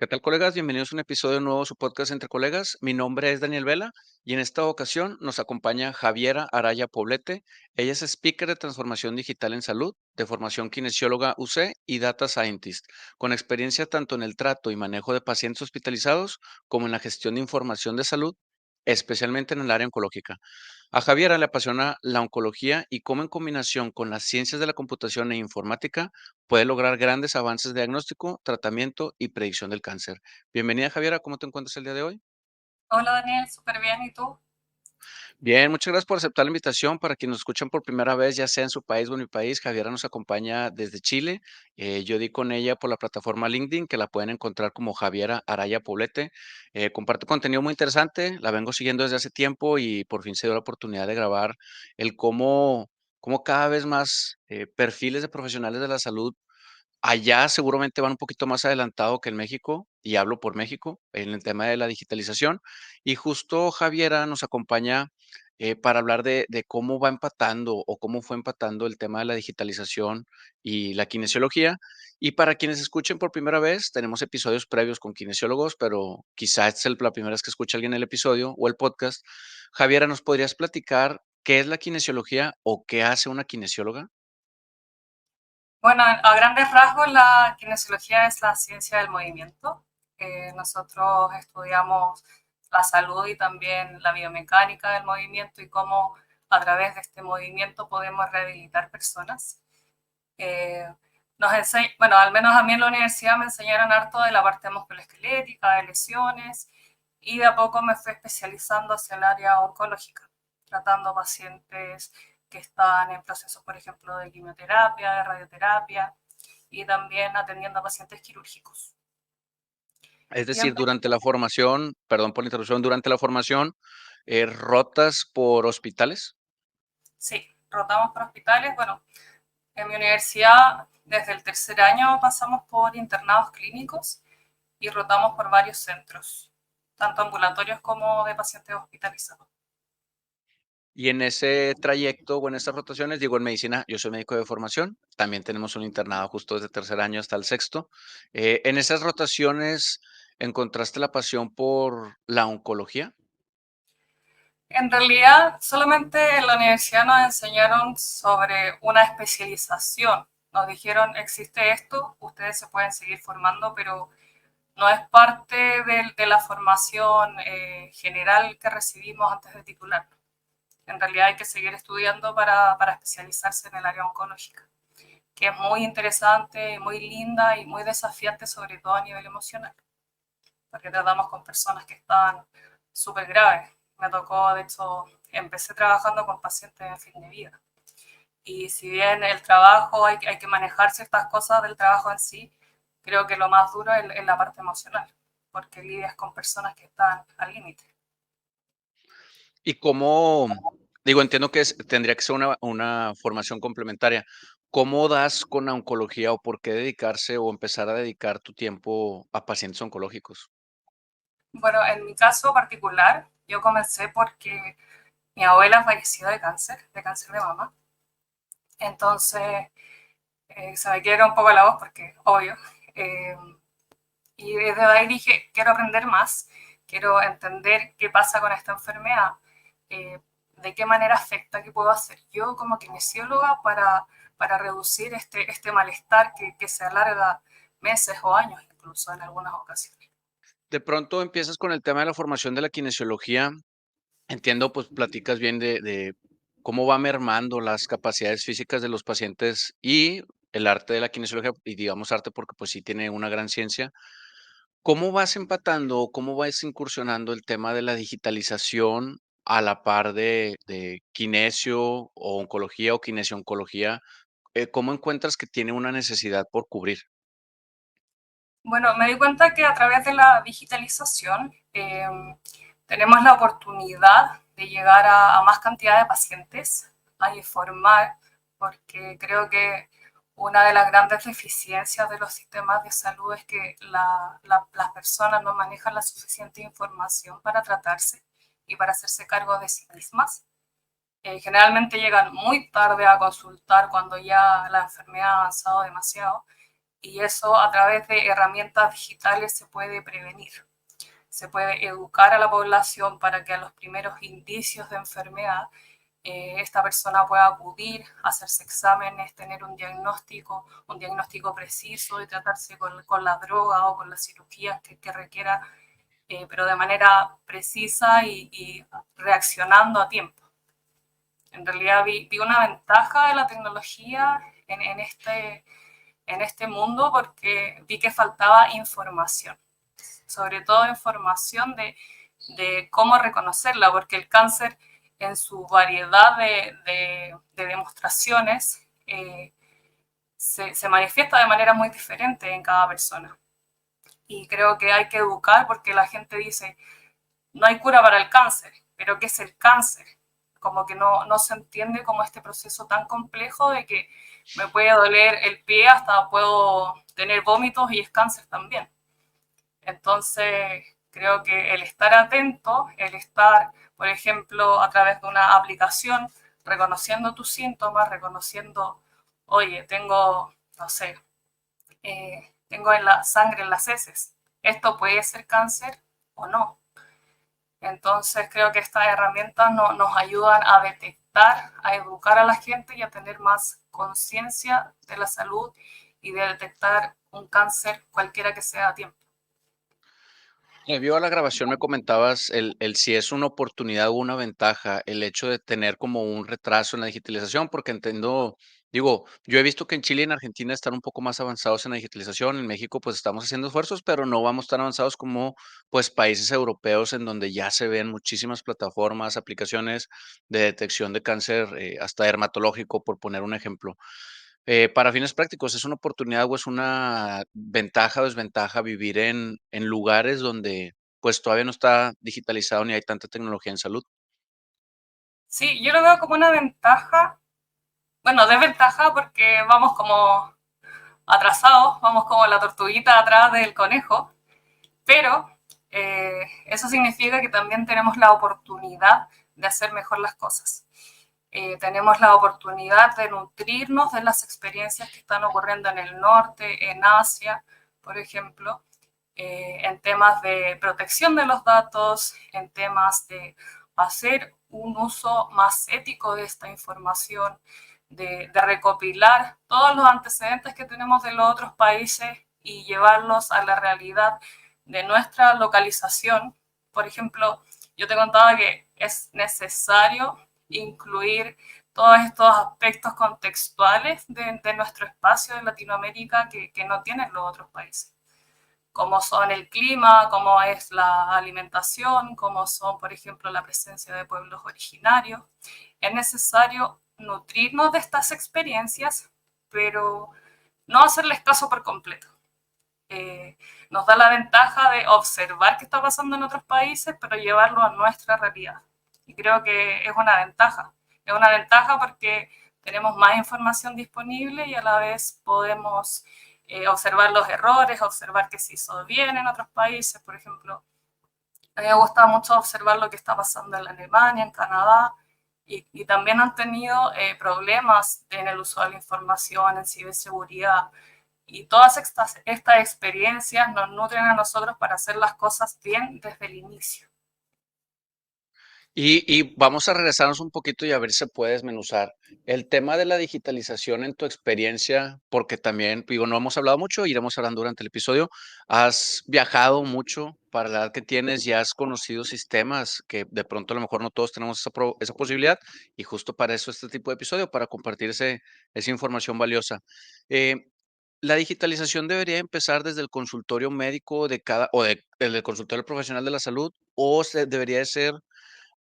¿Qué tal, colegas? Bienvenidos a un episodio nuevo de su podcast Entre Colegas. Mi nombre es Daniel Vela y en esta ocasión nos acompaña Javiera Araya Poblete. Ella es speaker de transformación digital en salud, de formación kinesióloga UC y data scientist, con experiencia tanto en el trato y manejo de pacientes hospitalizados como en la gestión de información de salud, especialmente en el área oncológica. A Javiera le apasiona la oncología y cómo en combinación con las ciencias de la computación e informática puede lograr grandes avances de diagnóstico, tratamiento y predicción del cáncer. Bienvenida, Javiera, ¿cómo te encuentras el día de hoy? Hola Daniel, súper bien. ¿Y tú? Bien, muchas gracias por aceptar la invitación. Para quienes nos escuchan por primera vez, ya sea en su país o en mi país, Javiera nos acompaña desde Chile. Yo di con ella por la plataforma LinkedIn, que la pueden encontrar como Javiera Araya Poblete. Comparte contenido muy interesante, la vengo siguiendo desde hace tiempo y por fin se dio la oportunidad de grabar el cómo cada vez más perfiles de profesionales de la salud. Allá seguramente van un poquito más adelantado que en México, y hablo por México, en el tema de la digitalización. Y justo Javiera nos acompaña para hablar de cómo va empatando o cómo fue empatando el tema de la digitalización y la kinesiología. Y para quienes escuchen por primera vez, tenemos episodios previos con kinesiólogos, pero quizá esta es la primera vez que escucha alguien el episodio o el podcast. Javiera, ¿nos podrías platicar qué es la kinesiología o qué hace una kinesióloga? Bueno, a grandes rasgos la kinesiología es la ciencia del movimiento. Nosotros estudiamos la salud y también la biomecánica del movimiento y cómo a través de este movimiento podemos rehabilitar personas. Eh, bueno, al menos a mí en la universidad me enseñaron harto de la parte musculoesquelética, de lesiones, y de a poco me fui especializando hacia el área oncológica, tratando pacientes que están en procesos, por ejemplo, de quimioterapia, de radioterapia, y también atendiendo a pacientes quirúrgicos. Es Y decir, durante la formación, perdón por la interrupción, durante la formación, ¿rotas por hospitales? sí, rotamos por hospitales. Bueno, en mi universidad, desde el tercer año pasamos por internados clínicos y rotamos por varios centros, tanto ambulatorios como de pacientes hospitalizados. Y en ese trayecto o en esas rotaciones, digo, en medicina, yo soy médico de formación, también tenemos un internado justo desde tercer año hasta el sexto. En esas rotaciones, ¿encontraste la pasión por la oncología? En realidad, solamente en la universidad nos enseñaron sobre una especialización. Nos dijeron, existe esto, ustedes se pueden seguir formando, pero no es parte de la formación general que recibimos antes de titular. En realidad hay que seguir estudiando para especializarse en el área oncológica, que es muy interesante, muy linda y muy desafiante, sobre todo a nivel emocional, porque tratamos con personas que están súper graves. Me tocó, de hecho, empecé trabajando con pacientes en fin de vida. Y si bien el trabajo, hay que manejar ciertas cosas del trabajo en sí, creo que lo más duro es la parte emocional, porque lidias con personas que están al límite. Y cómo, digo, entiendo que tendría que ser una formación complementaria. ¿Cómo das con la oncología o por qué dedicarse o empezar a dedicar tu tiempo a pacientes oncológicos? Bueno, en mi caso particular, yo comencé porque mi abuela falleció de cáncer de mama. Entonces, se me quiebra un poco la voz porque, obvio. Eh, y desde ahí dije, quiero aprender más, quiero entender qué pasa con esta enfermedad, eh, de qué manera afecta, qué puedo hacer yo como kinesióloga para reducir este malestar que se alarga meses o años incluso en algunas ocasiones. De pronto empiezas con el tema de la formación de la kinesiología. Entiendo, pues platicas bien de cómo va mermando las capacidades físicas de los pacientes y el arte de la kinesiología, y digamos arte porque pues sí tiene una gran ciencia. ¿Cómo vas empatando o cómo vas incursionando el tema de la digitalización a la par de kinesio o oncología o kinesiología? ¿Cómo encuentras que tiene una necesidad por cubrir? Bueno, me di cuenta que a través de la digitalización tenemos la oportunidad de llegar a más cantidad de pacientes, a informar, porque creo que una de las grandes deficiencias de los sistemas de salud es que las personas no manejan la suficiente información para tratarse y para hacerse cargo de sí mismas. Generalmente llegan muy tarde a consultar cuando ya la enfermedad ha avanzado demasiado y eso a través de herramientas digitales se puede prevenir. Se puede educar a la población para que a los primeros indicios de enfermedad esta persona pueda acudir, hacerse exámenes, tener un diagnóstico preciso y tratarse con la droga o con las cirugías que requiera, pero de manera precisa y reaccionando a tiempo. En realidad vi una ventaja de la tecnología en este mundo porque vi que faltaba información, sobre todo información de cómo reconocerla, porque el cáncer en su variedad de demostraciones se manifiesta de manera muy diferente en cada persona. Y creo que hay que educar porque la gente dice, no hay cura para el cáncer, pero ¿qué es el cáncer? Como que no se entiende como este proceso tan complejo de que me puede doler el pie hasta puedo tener vómitos y es cáncer también. Entonces, creo que el estar atento, el estar, por ejemplo, a través de una aplicación, reconociendo tus síntomas, reconociendo, oye, tengo, no sé, tengo en la sangre en las heces, ¿esto puede ser cáncer o no? Entonces, creo que estas herramientas nos ayudan a detectar, a educar a la gente y a tener más conciencia de la salud y de detectar un cáncer cualquiera que sea a tiempo. Debido a la grabación me comentabas el si es una oportunidad o una ventaja el hecho de tener como un retraso en la digitalización, porque entiendo, digo, yo he visto que en Chile y en Argentina están un poco más avanzados en la digitalización, en México pues estamos haciendo esfuerzos, pero no vamos tan avanzados como pues países europeos en donde ya se ven muchísimas plataformas, aplicaciones de detección de cáncer, hasta dermatológico, por poner un ejemplo. Para fines prácticos, ¿es una oportunidad o es una ventaja o desventaja vivir en lugares donde, pues, todavía no está digitalizado ni hay tanta tecnología en salud? Sí, yo lo veo como una ventaja, bueno, desventaja porque vamos como atrasados, vamos como la tortuguita atrás del conejo, pero eso significa que también tenemos la oportunidad de hacer mejor las cosas. Tenemos la oportunidad de nutrirnos de las experiencias que están ocurriendo en el norte, en Asia, por ejemplo, en temas de protección de los datos, en temas de hacer un uso más ético de esta información, de recopilar todos los antecedentes que tenemos de los otros países y llevarlos a la realidad de nuestra localización. Por ejemplo, yo te contaba que es necesario incluir todos estos aspectos contextuales de nuestro espacio de Latinoamérica que no tienen los otros países, como son el clima, como es la alimentación, como son, por ejemplo, la presencia de pueblos originarios. Es necesario nutrirnos de estas experiencias, pero no hacerles caso por completo. Nos da la ventaja de observar qué está pasando en otros países, pero llevarlo a nuestra realidad. Y creo que es una ventaja. Es una ventaja porque tenemos más información disponible y a la vez podemos observar los errores, observar qué se hizo bien en otros países. Por ejemplo, a mí me gusta mucho observar lo que está pasando en Alemania, en Canadá, y también han tenido problemas en el uso de la información, en ciberseguridad. Y todas estas experiencias nos nutren a nosotros para hacer las cosas bien desde el inicio. Y vamos a regresarnos un poquito y a ver si se puede desmenuzar. El tema de la digitalización en tu experiencia, porque también, digo, no hemos hablado mucho, iremos hablando durante el episodio. Has viajado mucho para la edad que tienes y has conocido sistemas que de pronto a lo mejor no todos tenemos esa posibilidad y justo para eso este tipo de episodio, para compartir esa información valiosa. Eh, la digitalización debería empezar desde el consultorio médico de cada, o desde el consultorio profesional de la salud, o debería de ser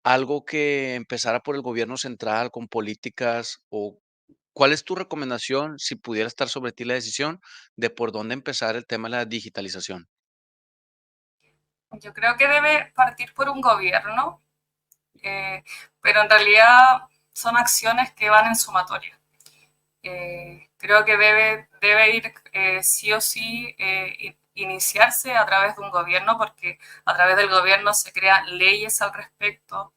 algo que empezara por el gobierno central con políticas o ¿cuál es tu recomendación si pudiera estar sobre ti la decisión de por dónde empezar el tema de la digitalización? Yo creo que debe partir por un gobierno, eh, pero en realidad son acciones que van en sumatoria. Creo que debe ir sí o sí iniciarse a través de un gobierno, porque a través del gobierno se crean leyes al respecto.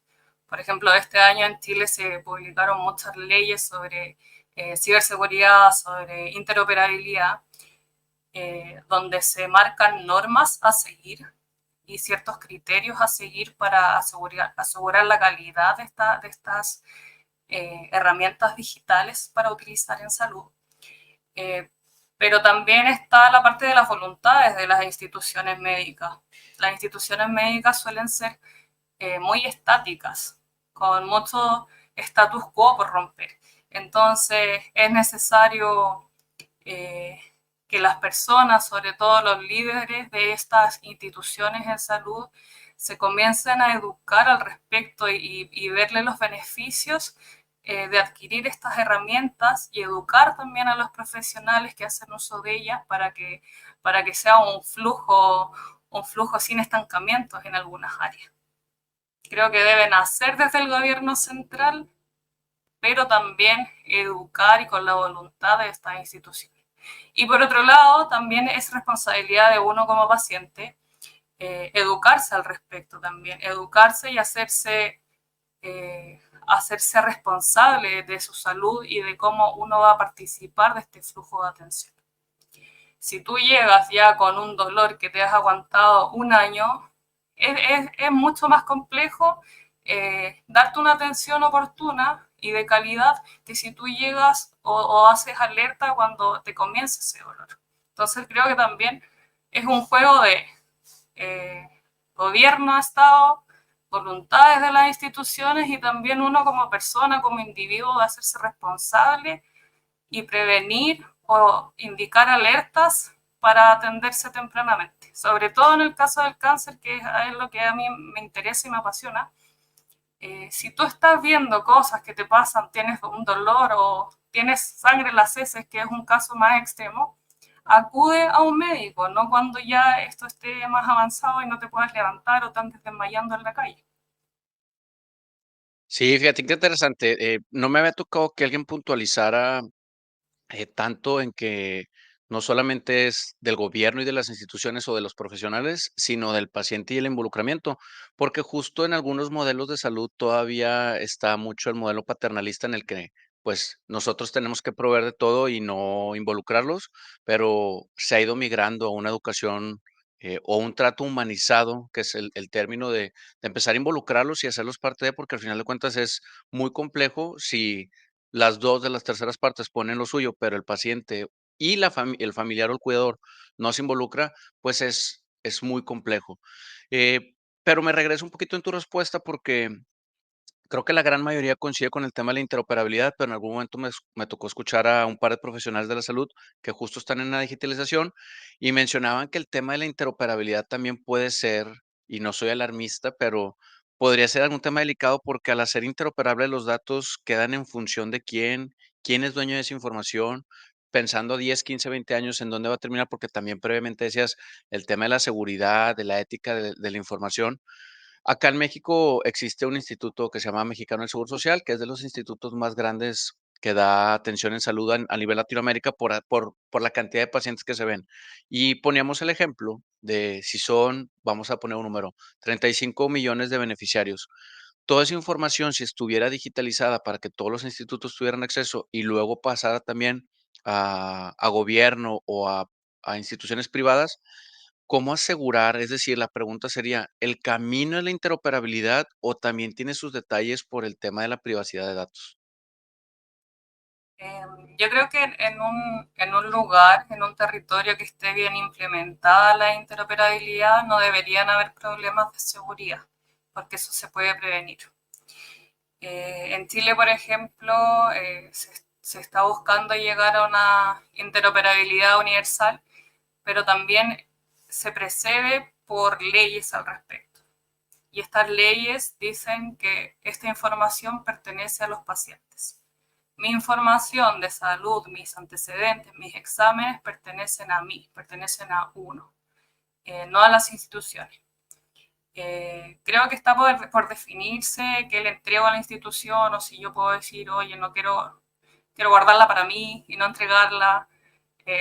Por ejemplo, este año en Chile se publicaron muchas leyes sobre ciberseguridad, sobre interoperabilidad, donde se marcan normas a seguir y ciertos criterios a seguir para asegurar la calidad de estas herramientas digitales para utilizar en salud. Pero también está la parte de las voluntades de las instituciones médicas. Las instituciones médicas suelen ser muy estáticas, con mucho status quo por romper. Entonces es necesario que las personas, sobre todo los líderes de estas instituciones en salud, se comiencen a educar al respecto y verle los beneficios de adquirir estas herramientas y educar también a los profesionales que hacen uso de ellas para que sea un flujo sin estancamientos en algunas áreas. Creo que deben hacer desde el gobierno central, pero también educar y con la voluntad de estas instituciones. Y por otro lado, también es responsabilidad de uno como paciente educarse al respecto también, educarse y hacerse responsable de su salud y de cómo uno va a participar de este flujo de atención. Si tú llegas ya con un dolor que te has aguantado un año, es mucho más complejo darte una atención oportuna y de calidad que si tú llegas o haces alerta cuando te comienza ese dolor. Entonces creo que también es un juego de gobierno, Estado, voluntades de las instituciones y también uno como persona, como individuo, de hacerse responsable y prevenir o indicar alertas para atenderse tempranamente. Sobre todo en el caso del cáncer, que es lo que a mí me interesa y me apasiona. Si tú estás viendo cosas que te pasan, tienes un dolor o tienes sangre en las heces, que es un caso más extremo, acude a un médico, no cuando ya esto esté más avanzado y no te puedas levantar o te andes desmayando en la calle. Sí, fíjate qué interesante. No me había tocado que alguien puntualizara tanto en que no solamente es del gobierno y de las instituciones o de los profesionales, sino del paciente y el involucramiento, porque justo en algunos modelos de salud todavía está mucho el modelo paternalista en el que pues nosotros tenemos que proveer de todo y no involucrarlos, pero se ha ido migrando a una educación o un trato humanizado, que es el término de empezar a involucrarlos y hacerlos parte de, porque al final de cuentas es muy complejo si las 2 de las terceras partes ponen lo suyo, pero el paciente y el familiar o el cuidador no se involucra, pues es muy complejo. Pero me regreso un poquito en tu respuesta porque creo que la gran mayoría coincide con el tema de la interoperabilidad, pero en algún momento me tocó escuchar a un par de profesionales de la salud que justo están en la digitalización y mencionaban que el tema de la interoperabilidad también puede ser, y no soy alarmista, pero podría ser algún tema delicado porque al hacer interoperables los datos quedan en función de quién es dueño de esa información, pensando 10, 15, 20 años en dónde va a terminar, porque también previamente decías el tema de la seguridad, de la ética de la información. Acá en México existe un instituto que se llama Mexicano del Seguro Social, que es de los institutos más grandes que da atención en salud a nivel Latinoamérica por la cantidad de pacientes que se ven. Y poníamos el ejemplo de si son, vamos a poner un número, 35 millones de beneficiarios. Toda esa información, si estuviera digitalizada para que todos los institutos tuvieran acceso y luego pasara también a gobierno o a instituciones privadas, ¿cómo asegurar? Es decir, la pregunta sería, ¿el camino es la interoperabilidad o también tiene sus detalles por el tema de la privacidad de datos? Yo creo que en un lugar, en un territorio que esté bien implementada la interoperabilidad, no deberían haber problemas de seguridad, porque eso se puede prevenir. En Chile, por ejemplo, se está buscando llegar a una interoperabilidad universal, pero también se precede por leyes al respecto. Y estas leyes dicen que esta información pertenece a los pacientes. Mi información de salud, mis antecedentes, mis exámenes pertenecen a mí, pertenecen a uno, no a las instituciones. Creo que está por definirse qué le entrego a la institución o si yo puedo decir, oye, no quiero guardarla para mí y no entregarla.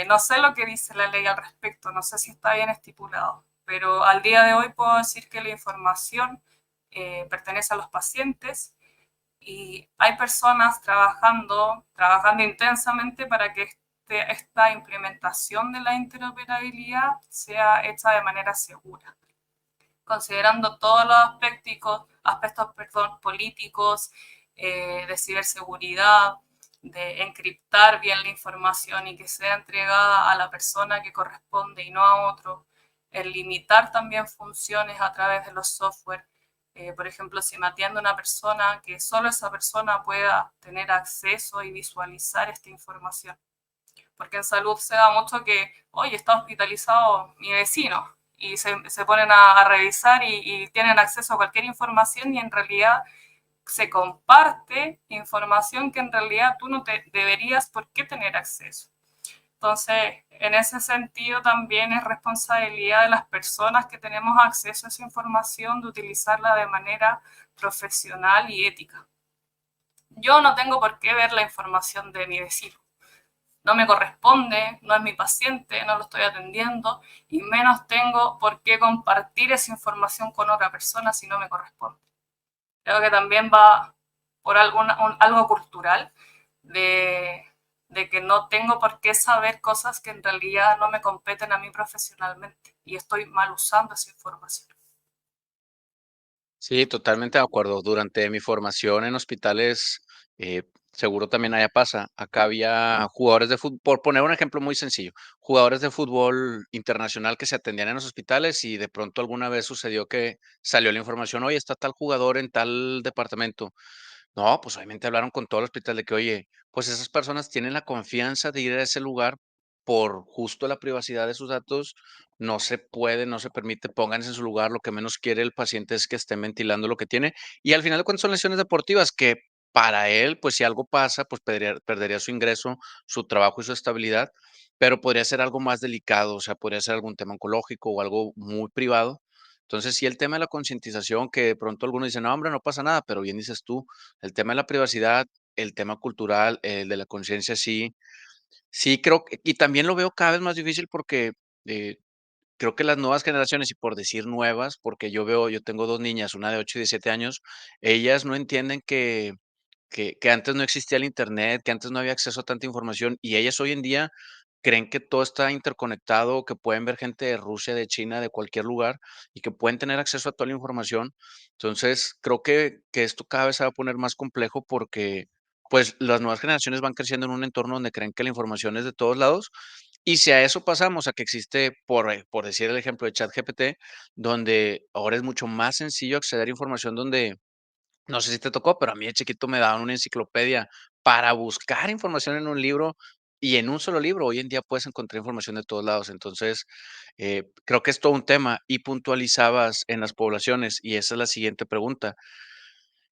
No sé lo que dice la ley al respecto, no sé si está bien estipulado, pero al día de hoy puedo decir que la información pertenece a los pacientes y hay personas trabajando intensamente para que esta implementación de la interoperabilidad sea hecha de manera segura, considerando todos los aspectos políticos, de ciberseguridad, de encriptar bien la información y que sea entregada a la persona que corresponde y no a otro, el limitar también funciones a través de los software. Por ejemplo, si me atiende una persona, que solo esa persona pueda tener acceso y visualizar esta información. Porque en salud se da mucho que, oye, está hospitalizado mi vecino, y se ponen a revisar y tienen acceso a cualquier información y en realidad se comparte información que en realidad tú no te deberías por qué tener acceso. Entonces, en ese sentido también es responsabilidad de las personas que tenemos acceso a esa información de utilizarla de manera profesional y ética. Yo no tengo por qué ver la información de mi vecino, no me corresponde, no es mi paciente, no lo estoy atendiendo y menos tengo por qué compartir esa información con otra persona si no me corresponde. Creo que también va por algo cultural de, de que no tengo por qué saber cosas que en realidad no me competen a mí profesionalmente y estoy mal usando esa información. Sí, totalmente de acuerdo. Durante mi formación en hospitales, seguro también allá pasa. Acá había jugadores de fútbol, por poner un ejemplo muy sencillo, jugadores de fútbol internacional que se atendían en los hospitales y de pronto alguna vez sucedió que salió la información, oye, está tal jugador en tal departamento. No, pues obviamente hablaron con todo el hospital de que, oye, pues esas personas tienen la confianza de ir a ese lugar por justo la privacidad de sus datos, no se puede, no se permite, pónganse en su lugar, lo que menos quiere el paciente es que estén ventilando lo que tiene. Y al final de cuentas son lesiones deportivas que para él, pues si algo pasa, pues perdería su ingreso, su trabajo y su estabilidad, pero podría ser algo más delicado, o sea, podría ser algún tema oncológico o algo muy privado. Entonces, sí, el tema de la concientización, que de pronto algunos dicen, no, hombre, no pasa nada, pero bien dices tú, el tema de la privacidad, el tema cultural, el de la conciencia, sí, sí creo que y también lo veo cada vez más difícil porque, eh, creo que las nuevas generaciones, y por decir nuevas, porque yo tengo 2 niñas, una de 8 y de 7 años, ellas no entienden que antes no existía el Internet, que antes no había acceso a tanta información, y ellas hoy en día creen que todo está interconectado, que pueden ver gente de Rusia, de China, de cualquier lugar, y que pueden tener acceso a toda la información. Entonces, creo que esto cada vez se va a poner más complejo porque, pues, las nuevas generaciones van creciendo en un entorno donde creen que la información es de todos lados, y si a eso pasamos, a que existe, por decir el ejemplo de ChatGPT, donde ahora es mucho más sencillo acceder a información donde no sé si te tocó, pero a mí de chiquito me daban una enciclopedia para buscar información en un libro y en un solo libro. Hoy en día puedes encontrar información de todos lados. Entonces, creo que es todo un tema. Y puntualizabas en las poblaciones, y esa es la siguiente pregunta.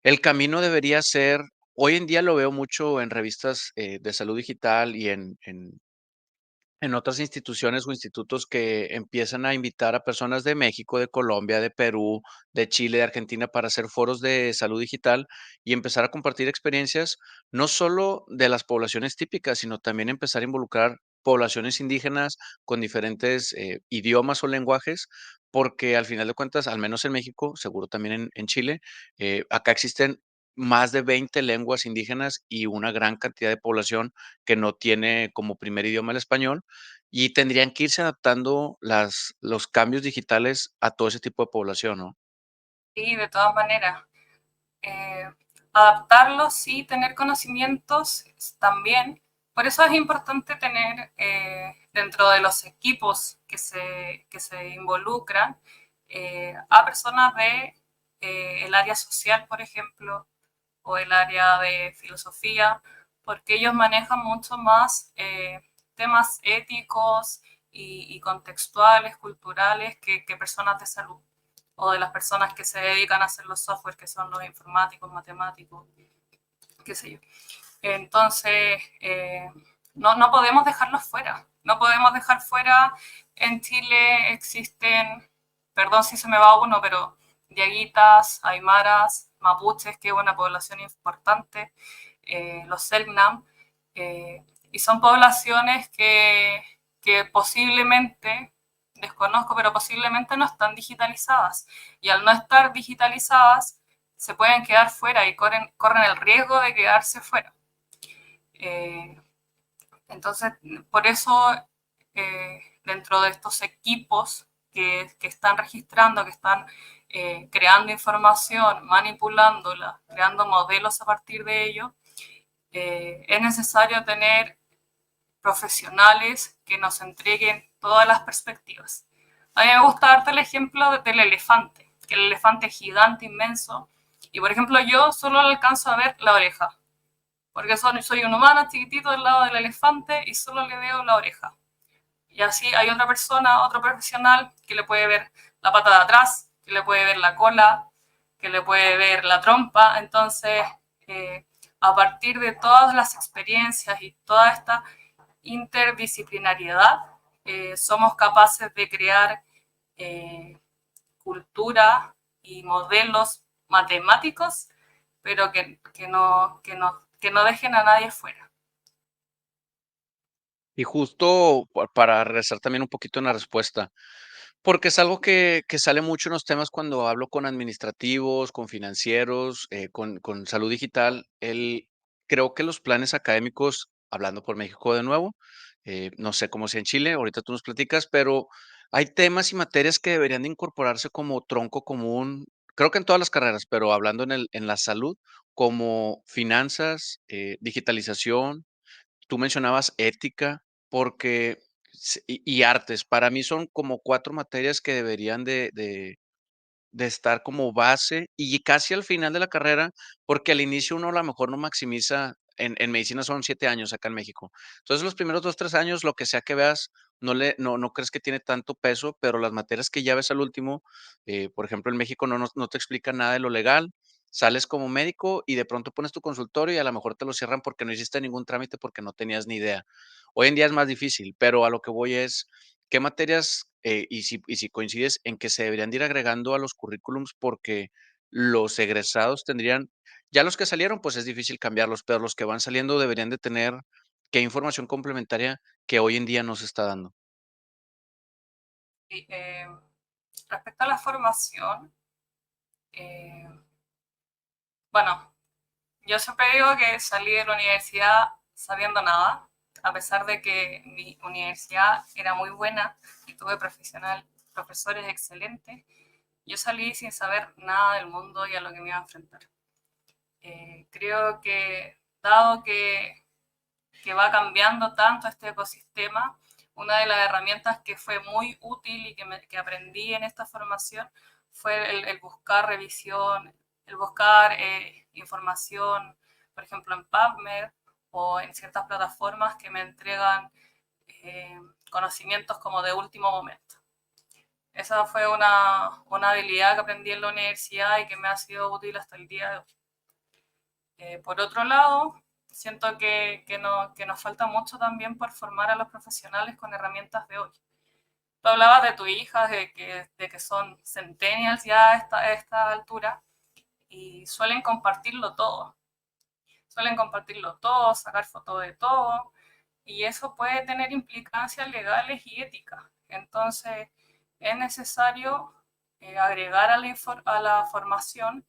El camino debería ser, hoy en día lo veo mucho en revistas de salud digital y en otras instituciones o institutos que empiezan a invitar a personas de México, de Colombia, de Perú, de Chile, de Argentina para hacer foros de salud digital y empezar a compartir experiencias, no solo de las poblaciones típicas, sino también empezar a involucrar poblaciones indígenas con diferentes idiomas o lenguajes, porque al final de cuentas, al menos en México, seguro también en Chile, acá existen más de 20 lenguas indígenas y una gran cantidad de población que no tiene como primer idioma el español y tendrían que irse adaptando los cambios digitales a todo ese tipo de población, ¿no? Y de todas maneras, eh, adaptarlos, sí, tener conocimientos también. Por eso es importante tener dentro de los equipos que se involucran a personas de el área social, por ejemplo, o el área de filosofía, porque ellos manejan mucho más temas éticos y contextuales, culturales, que personas de salud o de las personas que se dedican a hacer los software, que son los informáticos, matemáticos, qué sé yo. Entonces, no podemos dejarlos fuera. No podemos dejar fuera. En Chile existen, perdón si se me va uno, pero diaguitas, aymaras, mapuches, que es una población importante, los Selknam, eh, y son poblaciones que posiblemente, desconozco, pero posiblemente no están digitalizadas. Y al no estar digitalizadas, se pueden quedar fuera y corren el riesgo de quedarse fuera. Eh, Entonces, por eso, dentro de estos equipos que están registrando, que están creando información, manipulándola, creando modelos a partir de ello, es necesario tener profesionales que nos entreguen todas las perspectivas. A mí me gusta darte el ejemplo del elefante, que el elefante es gigante, inmenso, y por ejemplo yo solo le alcanzo a ver la oreja, porque soy un humano chiquitito del lado del elefante y solo le veo la oreja. Y así hay otra persona, otro profesional, que le puede ver la pata de atrás, que le puede ver la cola, que le puede ver la trompa. Entonces, eh, a partir de todas las experiencias y toda esta interdisciplinariedad, somos capaces de crear eh, cultura y modelos matemáticos, pero que no dejen a nadie fuera. Y justo para regresar también un poquito en la respuesta, porque es algo que sale mucho en los temas cuando hablo con administrativos, con financieros, con salud digital. Creo que los planes académicos, hablando por México de nuevo, no sé cómo sea en Chile, ahorita tú nos platicas, pero hay temas y materias que deberían de incorporarse como tronco común, creo que en todas las carreras, pero hablando en la salud, como finanzas, digitalización. Tú mencionabas ética, porque y artes. Para mí son como 4 materias que deberían de estar como base y casi al final de la carrera, porque al inicio uno a lo mejor no maximiza, en medicina son 7 años acá en México. Entonces, los primeros 2 3 años, lo que sea que veas, no crees que tiene tanto peso, pero las materias que ya ves al último, por ejemplo, en México no te explican nada de lo legal, sales como médico y de pronto pones tu consultorio y a lo mejor te lo cierran porque no hiciste ningún trámite, porque no tenías ni idea. Hoy en día es más difícil, pero a lo que voy es, ¿qué materias, y si coincides en que se deberían de ir agregando a los currículums? Porque los egresados tendrían ya los que salieron, pues, es difícil cambiarlos, pero los que van saliendo deberían de tener, ¿qué información complementaria que hoy en día no se está dando? Y, respecto a la formación, eh, bueno, yo siempre digo que salí de la universidad sabiendo nada, a pesar de que mi universidad era muy buena y tuve profesores excelentes. Yo salí sin saber nada del mundo y a lo que me iba a enfrentar. Creo que, dado que va cambiando tanto este ecosistema, una de las herramientas que fue muy útil y que aprendí en esta formación fue el buscar revisión, el buscar información, por ejemplo, en PubMed o en ciertas plataformas que me entregan conocimientos como de último momento. Esa fue una habilidad que aprendí en la universidad y que me ha sido útil hasta el día de hoy. Por otro lado, siento que nos falta mucho también por formar a los profesionales con herramientas de hoy. Tú hablabas de tu hija, de que son centennials ya a esta altura y suelen compartirlo todo, sacar fotos de todo, y eso puede tener implicancias legales y éticas. Entonces, es necesario agregar a la formación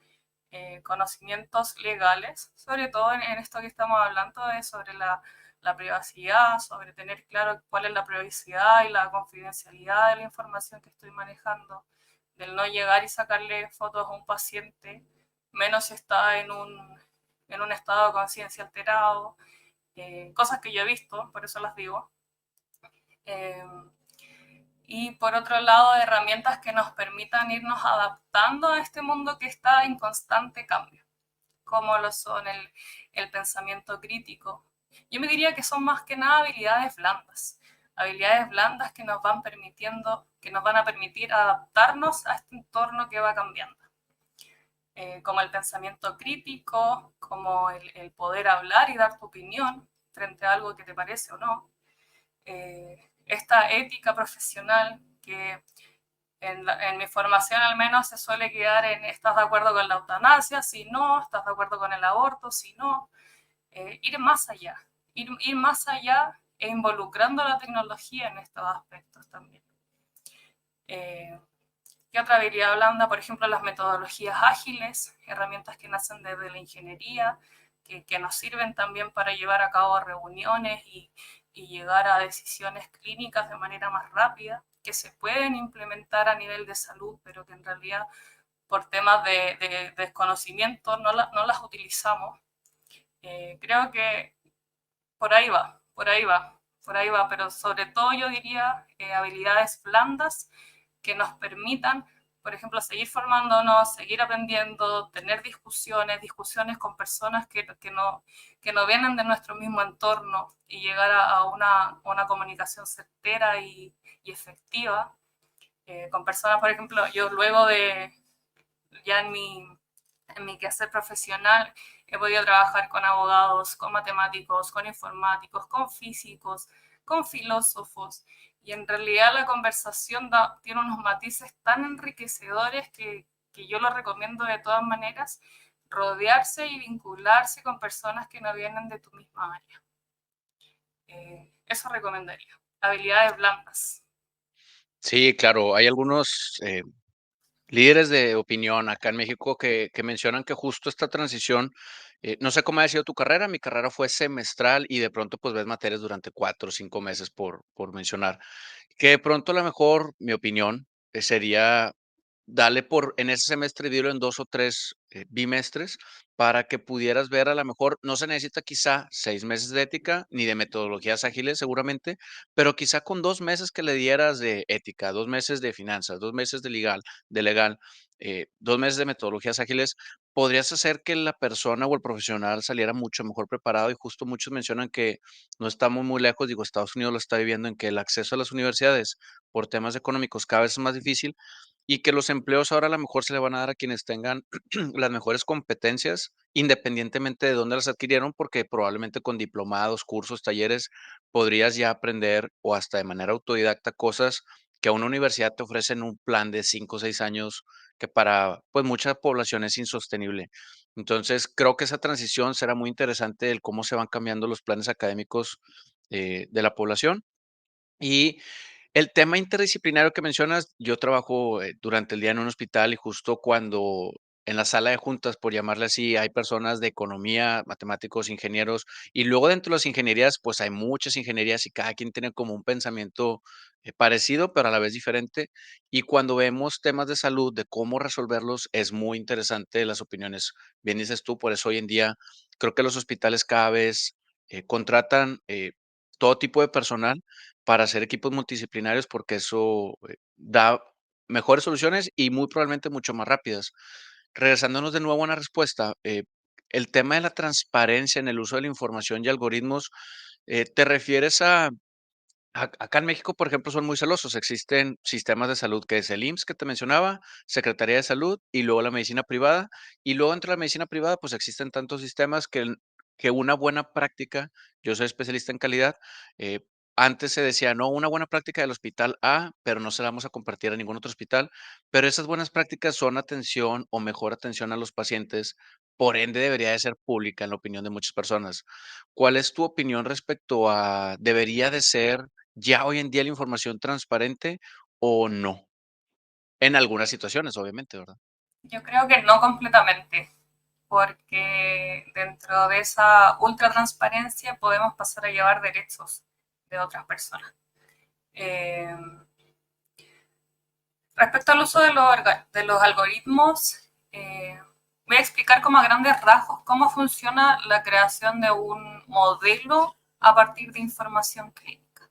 conocimientos legales, sobre todo en esto que estamos hablando de sobre la privacidad, sobre tener claro cuál es la privacidad y la confidencialidad de la información que estoy manejando, del no llegar y sacarle fotos a un paciente, menos si está en un estado de conciencia alterado, cosas que yo he visto, por eso las digo. Eh, y por otro lado, herramientas que nos permitan irnos adaptando a este mundo que está en constante cambio, como lo son el pensamiento crítico. Yo me diría que son más que nada habilidades blandas que nos van permitiendo, que nos van a permitir adaptarnos a este entorno que va cambiando. Como el pensamiento crítico, como el poder hablar y dar tu opinión frente a algo que te parece o no. Esta ética profesional que en mi formación al menos se suele quedar en estás de acuerdo con la eutanasia, si no, estás de acuerdo con el aborto, si no, ir más allá, ir más allá e involucrando la tecnología en estos aspectos también. Eh, ¿Qué otra habilidad blanda? Por ejemplo, las metodologías ágiles, herramientas que nacen desde la ingeniería, que nos sirven también para llevar a cabo reuniones y llegar a decisiones clínicas de manera más rápida, que se pueden implementar a nivel de salud, pero que en realidad por temas de desconocimiento no las utilizamos. Creo que por ahí va, por ahí va, por ahí va, pero sobre todo yo diría habilidades blandas que nos permitan, por ejemplo, seguir formándonos, seguir aprendiendo, tener discusiones con personas que no vienen de nuestro mismo entorno y llegar a una comunicación certera y efectiva. Con personas, por ejemplo, yo luego de, ya en mi quehacer profesional, he podido trabajar con abogados, con matemáticos, con informáticos, con físicos, con filósofos. Y en realidad la conversación tiene unos matices tan enriquecedores que yo lo recomiendo de todas maneras, rodearse y vincularse con personas que no vienen de tu misma área. Eso recomendaría. Habilidades blandas. Sí, claro, hay algunos líderes de opinión acá en México que mencionan que justo esta transición, no sé cómo ha sido tu carrera, mi carrera fue semestral y de pronto pues ves materias durante 4 o 5 meses por mencionar. Que de pronto a lo mejor, mi opinión, sería darle por en ese semestre dividirlo en 2 o 3 bimestres para que pudieras ver a lo mejor, no se necesita quizá 6 meses de ética ni de metodologías ágiles seguramente, pero quizá con 2 meses que le dieras de ética, 2 meses de finanzas, 2 meses de legal, 2 meses de metodologías ágiles, podrías hacer que la persona o el profesional saliera mucho mejor preparado y justo muchos mencionan que no estamos muy lejos, digo, Estados Unidos lo está viviendo en que el acceso a las universidades por temas económicos cada vez es más difícil y que los empleos ahora a lo mejor se le van a dar a quienes tengan las mejores competencias, independientemente de dónde las adquirieron, porque probablemente con diplomados, cursos, talleres, podrías ya aprender o hasta de manera autodidacta cosas que a una universidad te ofrece en un plan de 5 o 6 años que para pues mucha población es insostenible. Entonces, creo que esa transición será muy interesante el cómo se van cambiando los planes académicos de la población. Y el tema interdisciplinario que mencionas, yo trabajo, durante el día en un hospital y justo cuando en la sala de juntas, por llamarle así, hay personas de economía, matemáticos, ingenieros, y luego dentro de las ingenierías, pues hay muchas ingenierías y cada quien tiene como un pensamiento, parecido, pero a la vez diferente. Y cuando vemos temas de salud, de cómo resolverlos, es muy interesante las opiniones. Bien dices tú, por eso hoy en día creo que los hospitales cada vez, contratan, todo tipo de personal para hacer equipos multidisciplinarios, porque eso, da mejores soluciones y muy probablemente mucho más rápidas. Regresándonos de nuevo a una respuesta, el tema de la transparencia en el uso de la información y algoritmos, ¿te refieres a acá en México, por ejemplo, son muy celosos. Existen sistemas de salud que es el IMSS que te mencionaba, Secretaría de Salud y luego la medicina privada. Y luego entre la medicina privada, pues existen tantos sistemas que una buena práctica, yo soy especialista en calidad, eh, antes se decía, no, una buena práctica del hospital A, pero no se la vamos a compartir a ningún otro hospital. Pero esas buenas prácticas son atención o mejor atención a los pacientes, por ende debería de ser pública en la opinión de muchas personas. ¿Cuál es tu opinión respecto a debería de ser ya hoy en día la información transparente o no? En algunas situaciones, obviamente, ¿verdad? Yo creo que no completamente, porque dentro de esa ultra transparencia podemos pasar a llevar derechos de otras personas. Eh, Respecto al uso de los algoritmos, voy a explicar como a grandes rasgos cómo funciona la creación de un modelo a partir de información clínica.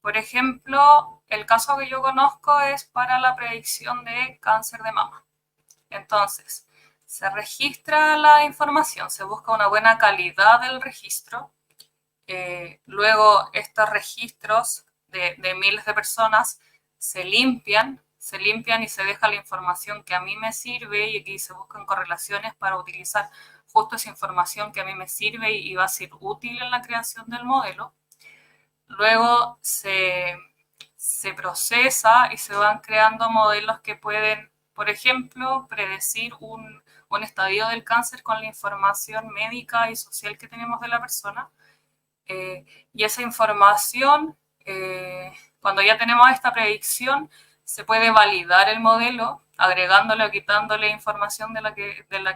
Por ejemplo, el caso que yo conozco es para la predicción de cáncer de mama. Entonces, se registra la información, se busca una buena calidad del registro. Luego, estos registros de miles de personas se limpian y se deja la información que a mí me sirve y aquí se buscan correlaciones para utilizar justo esa información que a mí me sirve y va a ser útil en la creación del modelo. Luego se procesa y se van creando modelos que pueden, por ejemplo, predecir un estadio del cáncer con la información médica y social que tenemos de la persona. Y esa información, cuando ya tenemos esta predicción, se puede validar el modelo agregándole o quitándole información de la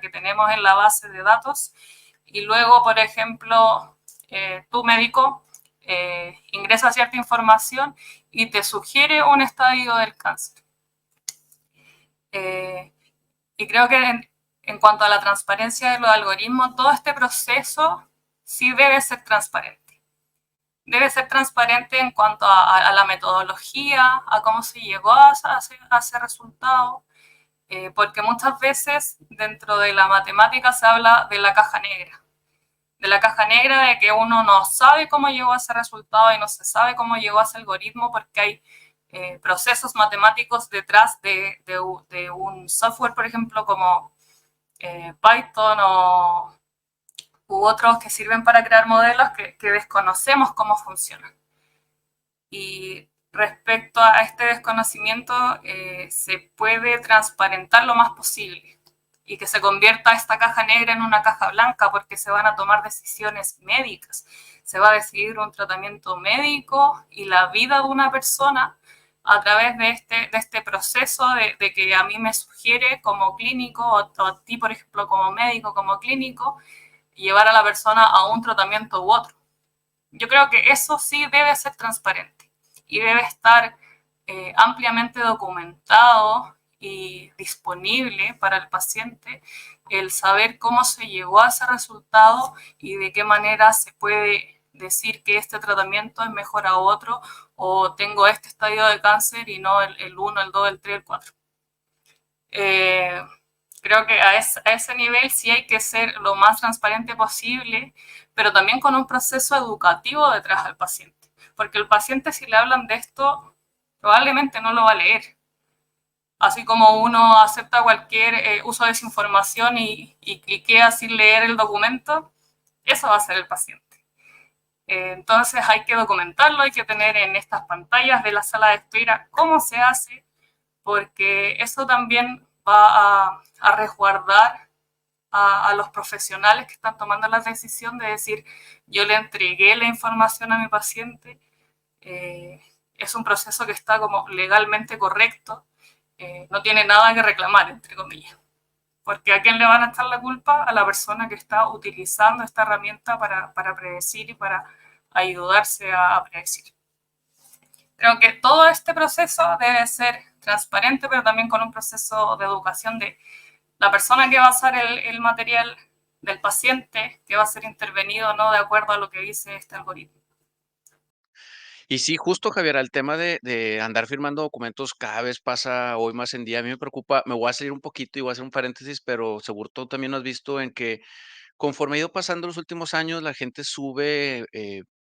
que tenemos en la base de datos. Y luego, por ejemplo, tu médico ingresa cierta información y te sugiere un estadio del cáncer. Eh, y creo que en cuanto a la transparencia de los algoritmos, todo este proceso sí debe ser transparente. Debe ser transparente en cuanto a la metodología, a cómo se llegó a ese resultado, porque muchas veces dentro de la matemática se habla de la caja negra de que uno no sabe cómo llegó a ese resultado y no se sabe cómo llegó a ese algoritmo porque hay procesos matemáticos detrás de un software, por ejemplo, como Python u otros que sirven para crear modelos que desconocemos cómo funcionan. Y respecto a este desconocimiento, se puede transparentar lo más posible y que se convierta esta caja negra en una caja blanca porque se van a tomar decisiones médicas. Se va a decidir un tratamiento médico y la vida de una persona a través de este proceso de que a mí me sugiere como clínico o a ti, por ejemplo, como médico, como clínico, llevar a la persona a un tratamiento u otro. Yo creo que eso sí debe ser transparente y debe estar ampliamente documentado y disponible para el paciente el saber cómo se llegó a ese resultado y de qué manera se puede decir que este tratamiento es mejor a otro o tengo este estadio de cáncer y no el 1, el 2, el 3, el 4. Eh, Creo que a ese nivel sí hay que ser lo más transparente posible, pero también con un proceso educativo detrás del paciente. Porque el paciente, si le hablan de esto, probablemente no lo va a leer. Así como uno acepta cualquier uso de desinformación y cliquea sin leer el documento, eso va a ser el paciente. Entonces hay que documentarlo, hay que tener en estas pantallas de la sala de espera cómo se hace, porque eso también va a resguardar a los profesionales que están tomando la decisión de decir, yo le entregué la información a mi paciente, es un proceso que está como legalmente correcto, no tiene nada que reclamar, entre comillas. Porque ¿a quién le van a echar la culpa? A la persona que está utilizando esta herramienta para predecir y para ayudarse a predecir. Creo que todo este proceso debe ser transparente, pero también con un proceso de educación de la persona que va a usar el material, del paciente que va a ser intervenido, ¿no? De acuerdo a lo que dice este algoritmo. Y sí, justo, Javier, el tema de andar firmando documentos cada vez pasa hoy más en día. A mí me preocupa, me voy a salir un poquito y voy a hacer un paréntesis, pero seguro tú también lo has visto en que conforme ha ido pasando los últimos años, la gente sube,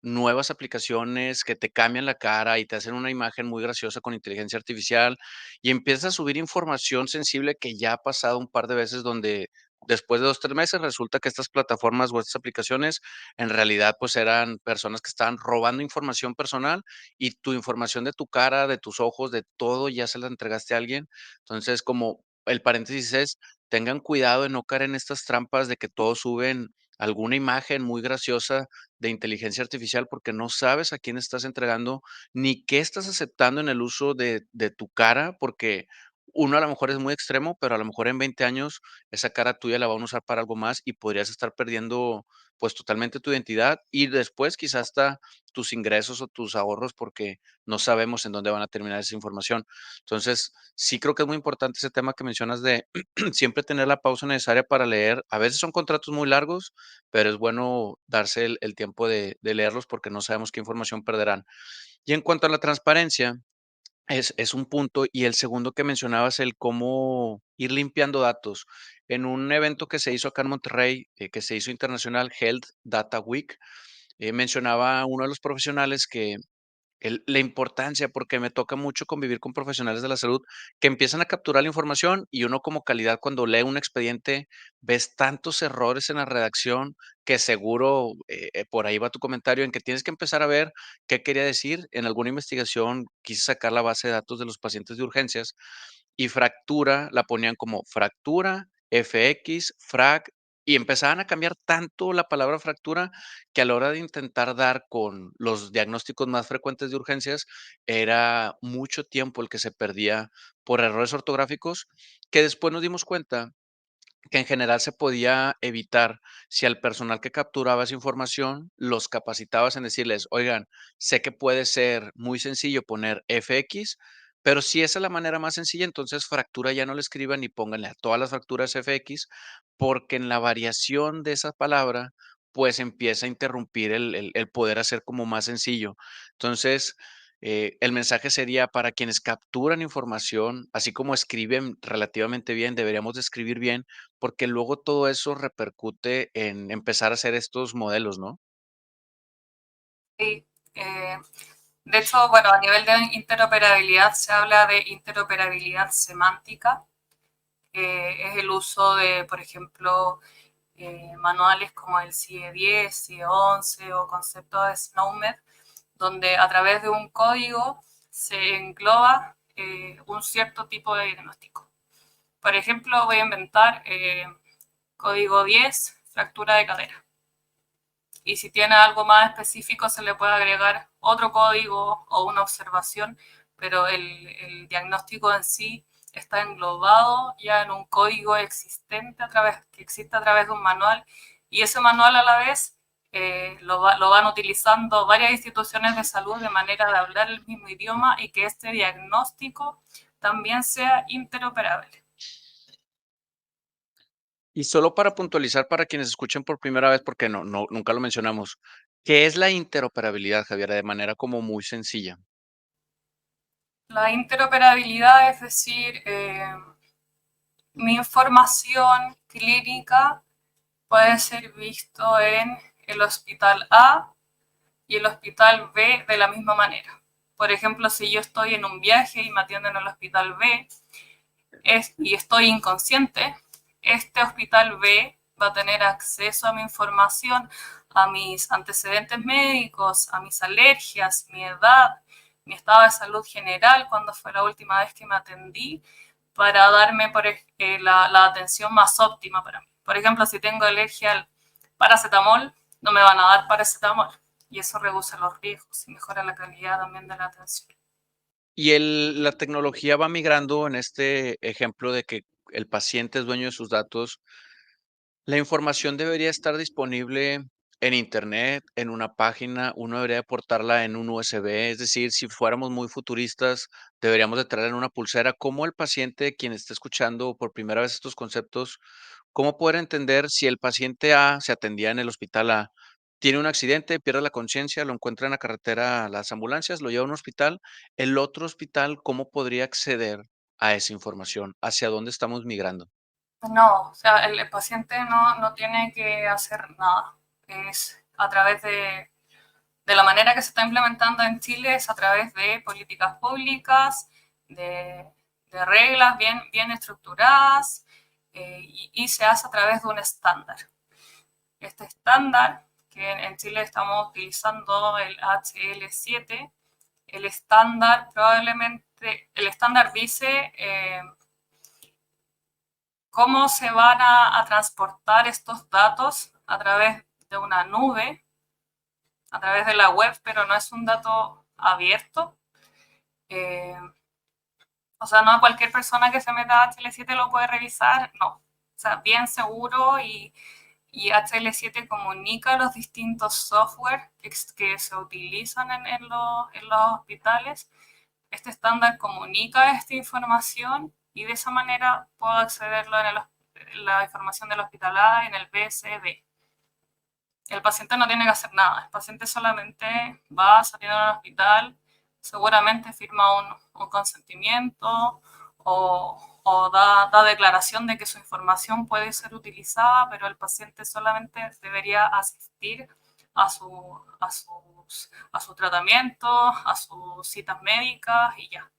nuevas aplicaciones que te cambian la cara y te hacen una imagen muy graciosa con inteligencia artificial, y empiezas a subir información sensible que ya ha pasado un par de veces donde después de 2 3 meses resulta que estas plataformas o estas aplicaciones en realidad, pues, eran personas que estaban robando información personal y tu información de tu cara, de tus ojos, de todo ya se la entregaste a alguien. Entonces, como el paréntesis es, tengan cuidado de no caer en estas trampas de que todos suben alguna imagen muy graciosa de inteligencia artificial, porque no sabes a quién estás entregando, ni qué estás aceptando en el uso de tu cara, porque uno a lo mejor es muy extremo, pero a lo mejor en 20 años esa cara tuya la van a usar para algo más y podrías estar perdiendo, pues, totalmente tu identidad y después quizás hasta tus ingresos o tus ahorros, porque no sabemos en dónde van a terminar esa información. Entonces, sí creo que es muy importante ese tema que mencionas de siempre tener la pausa necesaria para leer. A veces son contratos muy largos, pero es bueno darse el tiempo de leerlos porque no sabemos qué información perderán. Y en cuanto a la transparencia, es un punto. Y el segundo que mencionabas, el cómo ir limpiando datos. En un evento que se hizo acá en Monterrey, que se hizo internacional, Health Data Week, mencionaba uno de los profesionales que la importancia, porque me toca mucho convivir con profesionales de la salud que empiezan a capturar la información y uno como calidad cuando lee un expediente ves tantos errores en la redacción que seguro por ahí va tu comentario en que tienes que empezar a ver qué quería decir. En alguna investigación quise sacar la base de datos de los pacientes de urgencias y fractura la ponían como fractura, FX, frac, y empezaban a cambiar tanto la palabra fractura que a la hora de intentar dar con los diagnósticos más frecuentes de urgencias, era mucho tiempo el que se perdía por errores ortográficos, que después nos dimos cuenta que en general se podía evitar si al personal que capturaba esa información los capacitabas en decirles, oigan, sé que puede ser muy sencillo poner FX, pero si esa es la manera más sencilla, entonces fractura ya no le escriban ni pónganle a todas las fracturas FX, porque en la variación de esa palabra, pues empieza a interrumpir el poder hacer como más sencillo. Entonces, el mensaje sería para quienes capturan información, así como escriben relativamente bien, deberíamos de escribir bien, porque luego todo eso repercute en empezar a hacer estos modelos, ¿no? Sí, eh, de hecho, bueno, a nivel de interoperabilidad se habla de interoperabilidad semántica, que es el uso de, por ejemplo, manuales como el CIE 10, CIE 11 o concepto de SNOMED, donde a través de un código se engloba un cierto tipo de diagnóstico. Por ejemplo, voy a inventar código 10, fractura de cadera. Y si tiene algo más específico se le puede agregar otro código o una observación, pero el diagnóstico en sí está englobado ya en un código existente que existe a través de un manual, y ese manual a la vez lo van utilizando varias instituciones de salud de manera de hablar el mismo idioma y que este diagnóstico también sea interoperable. Y solo para puntualizar para quienes escuchen por primera vez, porque nunca lo mencionamos, ¿qué es la interoperabilidad, Javier? De manera como muy sencilla. La interoperabilidad es decir, mi información clínica puede ser visto en el hospital A y el hospital B de la misma manera. Por ejemplo, si yo estoy en un viaje y me atienden en el hospital B y estoy inconsciente, este hospital B va a tener acceso a mi información, a mis antecedentes médicos, a mis alergias, mi edad, mi estado de salud general, cuando fue la última vez que me atendí, para darme la atención más óptima para mí. Por ejemplo, si tengo alergia al paracetamol, no me van a dar paracetamol, y eso reduce los riesgos y mejora la calidad también de la atención. Y la tecnología va migrando en este ejemplo de que el paciente es dueño de sus datos. La información debería estar disponible en Internet, en una página, uno debería de portarla en un USB, es decir, si fuéramos muy futuristas, deberíamos de traer en una pulsera. ¿Cómo el paciente, quien esté escuchando por primera vez estos conceptos, cómo poder entender si el paciente A se atendía en el hospital A, tiene un accidente, pierde la conciencia, lo encuentra en la carretera las ambulancias, lo lleva a un hospital, el otro hospital, ¿cómo podría acceder a esa información? ¿Hacia dónde estamos migrando? No, o sea, el paciente no tiene que hacer nada. Es a través de la manera que se está implementando en Chile, es a través de políticas públicas, de, de reglas bien estructuradas, y se hace a través de un estándar. Este estándar, que en Chile estamos utilizando el HL7, el estándar probablemente, el estándar dice cómo se van a transportar estos datos a través de una nube, a través de la web, pero no es un dato abierto. Eh, o sea, no cualquier persona que se meta a HL7 lo puede revisar, no. O sea, bien seguro, y HL7 comunica los distintos software que se utilizan en los hospitales. Este estándar comunica esta información y de esa manera puedo accederlo en la información del hospital A en el BSD. El paciente no tiene que hacer nada, el paciente solamente va saliendo del hospital, seguramente firma un consentimiento o da declaración de que su información puede ser utilizada, pero el paciente solamente debería asistir a a su tratamiento, a sus citas médicas y ya.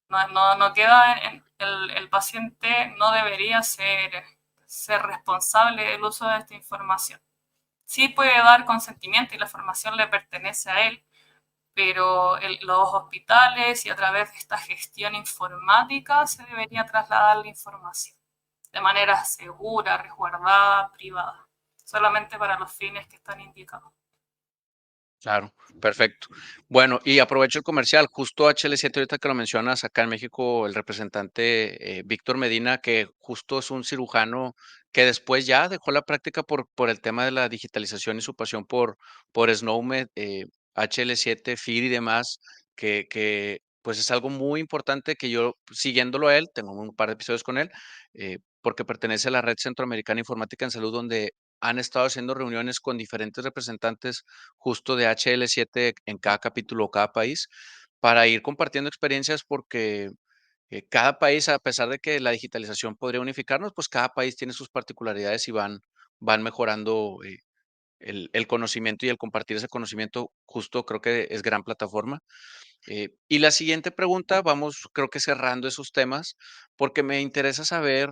No queda el paciente no debería ser responsable del uso de esta información. Sí puede dar consentimiento y la información le pertenece a él, pero los hospitales y a través de esta gestión informática se debería trasladar la información de manera segura, resguardada, privada, solamente para los fines que están indicados. Claro, perfecto. Bueno, y aprovecho el comercial, justo HL7, ahorita que lo mencionas, acá en México, el representante Víctor Medina, que justo es un cirujano que después ya dejó la práctica por el tema de la digitalización y su pasión por SNOMED, HL7, FIR y demás, que pues es algo muy importante que yo siguiéndolo a él, tengo un par de episodios con él, porque pertenece a la Red Centroamericana Informática en Salud, donde han estado haciendo reuniones con diferentes representantes justo de HL7 en cada capítulo o cada país, para ir compartiendo experiencias porque cada país, a pesar de que la digitalización podría unificarnos, pues cada país tiene sus particularidades y van mejorando el conocimiento y el compartir ese conocimiento, justo creo que es gran plataforma. Y la siguiente pregunta, vamos, creo que cerrando esos temas, porque me interesa saber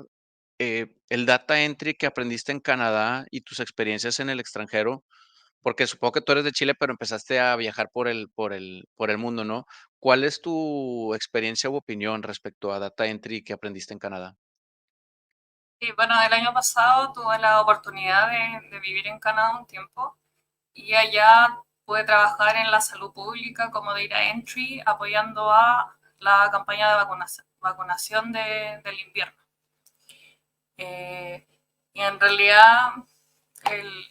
el data entry que aprendiste en Canadá y tus experiencias en el extranjero, porque supongo que tú eres de Chile, pero empezaste a viajar por el mundo, ¿no? ¿Cuál es tu experiencia u opinión respecto a data entry que aprendiste en Canadá? Y bueno, el año pasado tuve la oportunidad de vivir en Canadá un tiempo y allá pude trabajar en la salud pública como data entry, apoyando a la campaña de vacunación del invierno. Eh, y en realidad el-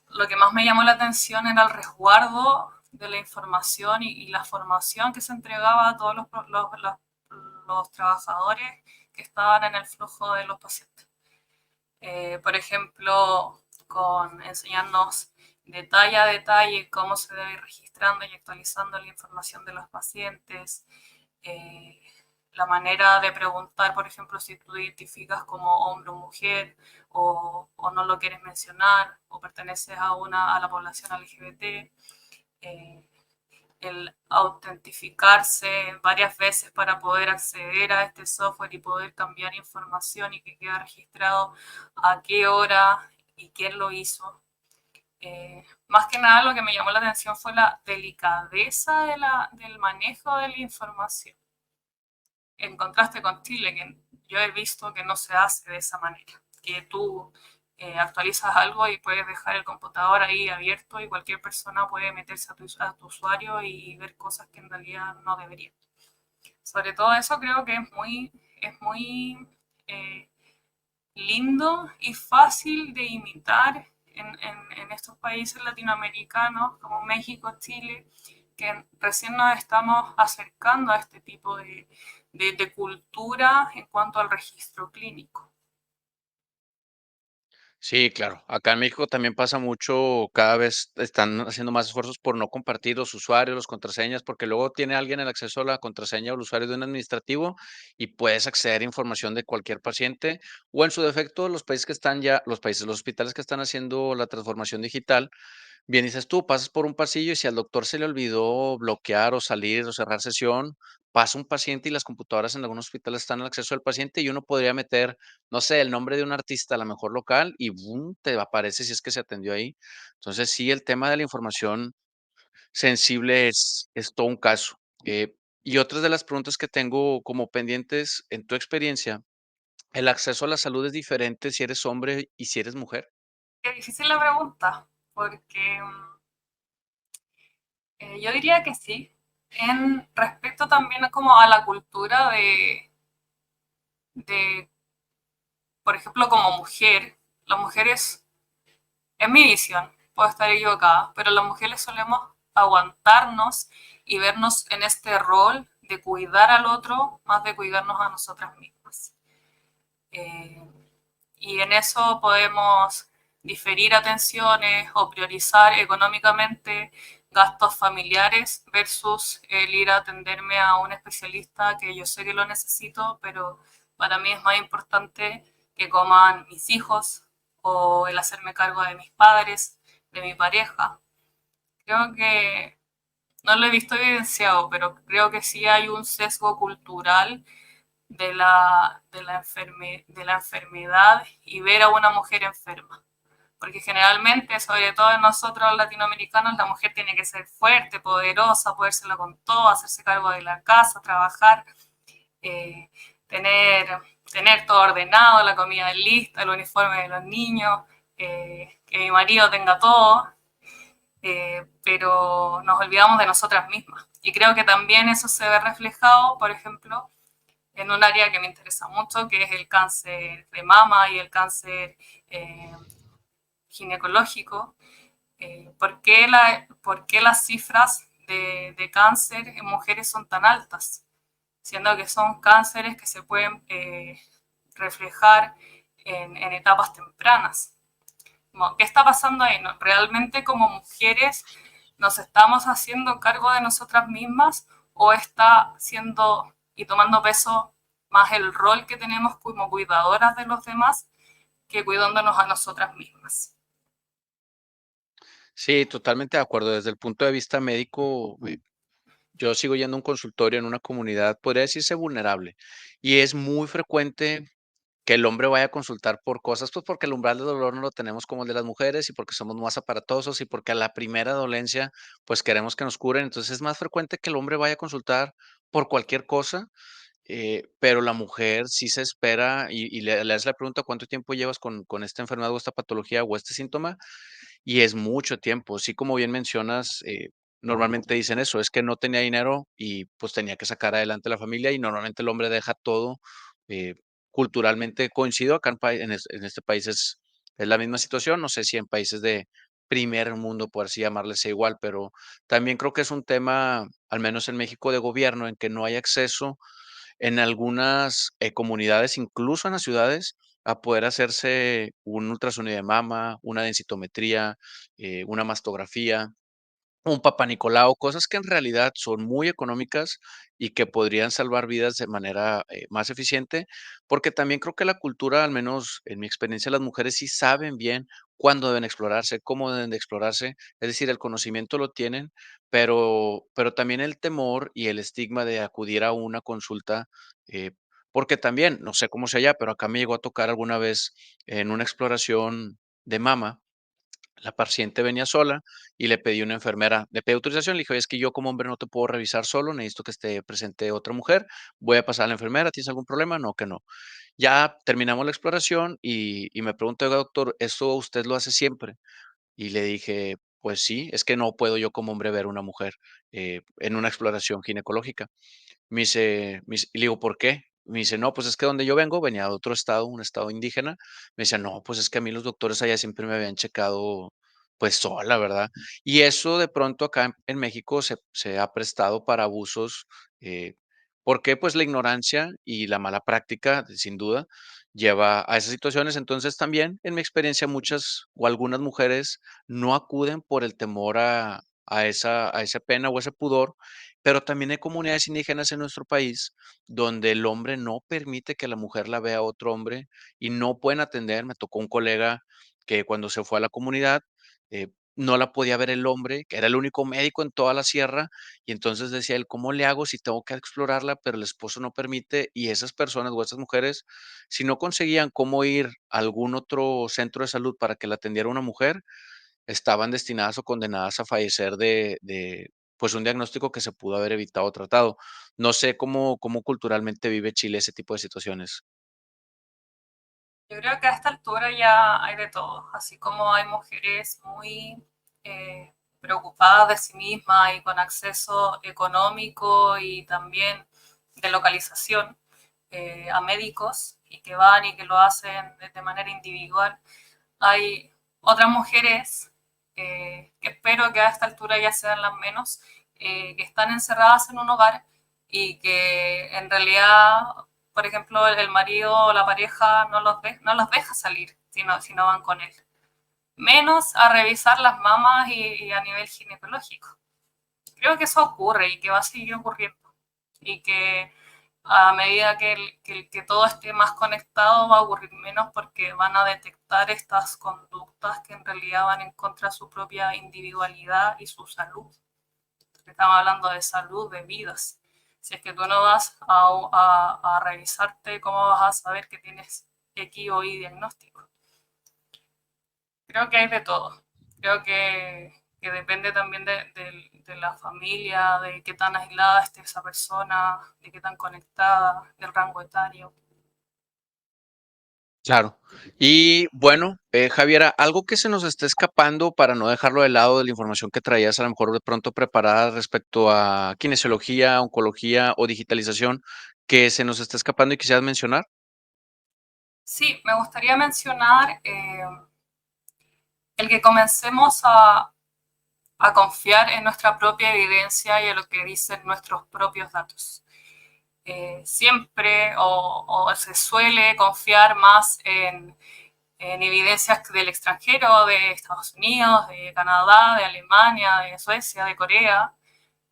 lo que más me llamó la atención era el resguardo de la información y la formación que se entregaba a todos los trabajadores que estaban en el flujo de los pacientes. Por ejemplo, con enseñarnos detalle a detalle cómo se debe ir registrando y actualizando la información de los pacientes, eh, la manera de preguntar, por ejemplo, si tú identificas como hombre o mujer o no lo quieres mencionar o perteneces a la población LGBT, eh, el autentificarse varias veces para poder acceder a este software y poder cambiar información y que quede registrado a qué hora y quién lo hizo. Más que nada lo que me llamó la atención fue la delicadeza del manejo de la información, en contraste con Chile, que yo he visto que no se hace de esa manera, que tú actualizas algo y puedes dejar el computador ahí abierto y cualquier persona puede meterse a tu usuario y ver cosas que en realidad no debería. Sobre todo eso creo que es muy eh, lindo y fácil de imitar en estos países latinoamericanos como México, Chile, que recién nos estamos acercando a este tipo de cultura en cuanto al registro clínico. Sí, claro. Acá en México también pasa mucho, cada vez están haciendo más esfuerzos por no compartir los usuarios, las contraseñas, porque luego tiene alguien el acceso a la contraseña o el usuario de un administrativo y puedes acceder a información de cualquier paciente o en su defecto los países que están ya, los países, los hospitales que están haciendo la transformación digital. Bien, dices tú, pasas por un pasillo y si al doctor se le olvidó bloquear o salir o cerrar sesión, pasa un paciente y las computadoras en algunos hospitales están al acceso del paciente y uno podría meter, no sé, el nombre de un artista, a lo mejor local, y boom, te aparece si es que se atendió ahí. Entonces, sí, el tema de la información sensible es todo un caso. Y otras de las preguntas que tengo como pendientes, en tu experiencia, ¿el acceso a la salud es diferente si eres hombre y si eres mujer? Qué difícil la pregunta, porque yo diría que sí. En respecto también como a la cultura de, por ejemplo, como mujer, las mujeres, en mi visión, puedo estar equivocada, pero las mujeres solemos aguantarnos y vernos en este rol de cuidar al otro más de cuidarnos a nosotras mismas. Eh, y en eso podemos diferir atenciones o priorizar económicamente gastos familiares versus el ir a atenderme a un especialista que yo sé que lo necesito, pero para mí es más importante que coman mis hijos o el hacerme cargo de mis padres, de mi pareja. Creo que no lo he visto evidenciado, pero creo que sí hay un sesgo cultural de la enfermedad y ver a una mujer enferma. Porque generalmente, sobre todo en nosotros los latinoamericanos, la mujer tiene que ser fuerte, poderosa, podérsela con todo, hacerse cargo de la casa, trabajar, eh, tener, tener todo ordenado, la comida lista, el uniforme de los niños, que mi marido tenga todo. pero nos olvidamos de nosotras mismas. Y creo que también eso se ve reflejado, por ejemplo, en un área que me interesa mucho, que es el cáncer de mama y el cáncer eh, ginecológico. ¿Por qué las cifras de cáncer en mujeres son tan altas? Siendo que son cánceres que se pueden reflejar en etapas tempranas. ¿Qué está pasando ahí? ¿No? ¿Realmente como mujeres nos estamos haciendo cargo de nosotras mismas o está siendo y tomando peso más el rol que tenemos como cuidadoras de los demás que cuidándonos a nosotras mismas? Sí, totalmente de acuerdo. Desde el punto de vista médico, yo sigo yendo a un consultorio en una comunidad, podría decirse vulnerable, y es muy frecuente que el hombre vaya a consultar por cosas, pues porque el umbral de dolor no lo tenemos como el de las mujeres y porque somos más aparatosos y porque a la primera dolencia, pues queremos que nos curen. Entonces es más frecuente que el hombre vaya a consultar por cualquier cosa, pero la mujer sí se espera y le haces la pregunta, ¿cuánto tiempo llevas con esta enfermedad o esta patología o este síntoma? Y es mucho tiempo. Sí, como bien mencionas, normalmente dicen eso, es que no tenía dinero y pues tenía que sacar adelante la familia y normalmente el hombre deja todo. eh, Culturalmente coincido, acá en este país es la misma situación, no sé si en países de primer mundo, por así llamarles, sea igual, pero también creo que es un tema, al menos en México, de gobierno, en que no hay acceso en algunas comunidades, incluso en las ciudades, a poder hacerse un ultrasonido de mama, una densitometría, una mastografía, un Papá Nicolau, cosas que en realidad son muy económicas y que podrían salvar vidas de manera, más eficiente, porque también creo que la cultura, al menos en mi experiencia, las mujeres sí saben bien cuándo deben explorarse, cómo deben de explorarse, es decir, el conocimiento lo tienen, pero también el temor y el estigma de acudir a una consulta, porque también, no sé cómo sea allá, pero acá me llegó a tocar alguna vez en una exploración de mama, la paciente venía sola y le pedí a una enfermera, le pedí autorización, le dije: "Oye, es que yo como hombre no te puedo revisar solo, necesito que esté presente otra mujer, voy a pasar a la enfermera, ¿tienes algún problema?". "No, que no". Ya terminamos la exploración y me pregunta: "Oiga, doctor, ¿esto usted lo hace siempre?". Y le dije: "Pues sí, es que no puedo yo como hombre ver una mujer, en una exploración ginecológica". Me dice y le digo: "¿Por qué?". Me dice: "No, pues es que donde yo vengo", venía de otro estado, un estado indígena, me decía: "No, pues es que a mí los doctores allá siempre me habían checado, pues sola, ¿verdad?". Y eso de pronto acá en México se ha prestado para abusos, porque, pues, la ignorancia y la mala práctica, sin duda, lleva a esas situaciones. Entonces, también, en mi experiencia, muchas o algunas mujeres no acuden por el temor a esa pena o ese pudor, pero también hay comunidades indígenas en nuestro país donde el hombre no permite que la mujer la vea a otro hombre y no pueden atender. Me tocó un colega que cuando se fue a la comunidad, no la podía ver el hombre, que era el único médico en toda la sierra, y entonces decía él, ¿cómo le hago si tengo que explorarla, pero el esposo no permite? Y esas personas o esas mujeres, si no conseguían cómo ir a algún otro centro de salud para que la atendiera una mujer, estaban destinadas o condenadas a fallecer pues, un diagnóstico que se pudo haber evitado o tratado. No sé cómo culturalmente vive Chile ese tipo de situaciones. Yo creo que a esta altura ya hay de todo, así como hay mujeres muy preocupadas de sí mismas y con acceso económico y también de localización a médicos y que van y que lo hacen de manera individual. Hay otras mujeres que espero que a esta altura ya sean las menos, que están encerradas en un hogar y que en realidad, por ejemplo, el marido o la pareja no los deja salir si no van con él. Menos a revisar las mamas y a nivel ginecológico. Creo que eso ocurre y que va a seguir ocurriendo. Y que a medida que todo esté más conectado va a ocurrir menos porque van a detectar estas conductas que en realidad van en contra de su propia individualidad y su salud. Estamos hablando de salud, de vidas. Si es que tú no vas a revisarte, ¿cómo vas a saber que tienes X o Y diagnóstico? Creo que hay de todo. Creo que depende también de la familia, de qué tan aislada esté esa persona, de qué tan conectada, del rango etario. Claro. Y bueno, Javiera, algo que se nos esté escapando para no dejarlo de lado de la información que traías a lo mejor de pronto preparada respecto a kinesiología, oncología o digitalización, que se nos esté escapando y quisieras mencionar. Sí, me gustaría mencionar el que comencemos a confiar en nuestra propia evidencia y en lo que dicen nuestros propios datos. Siempre o se suele confiar más en evidencias del extranjero, de Estados Unidos, de Canadá, de Alemania, de Suecia, de Corea,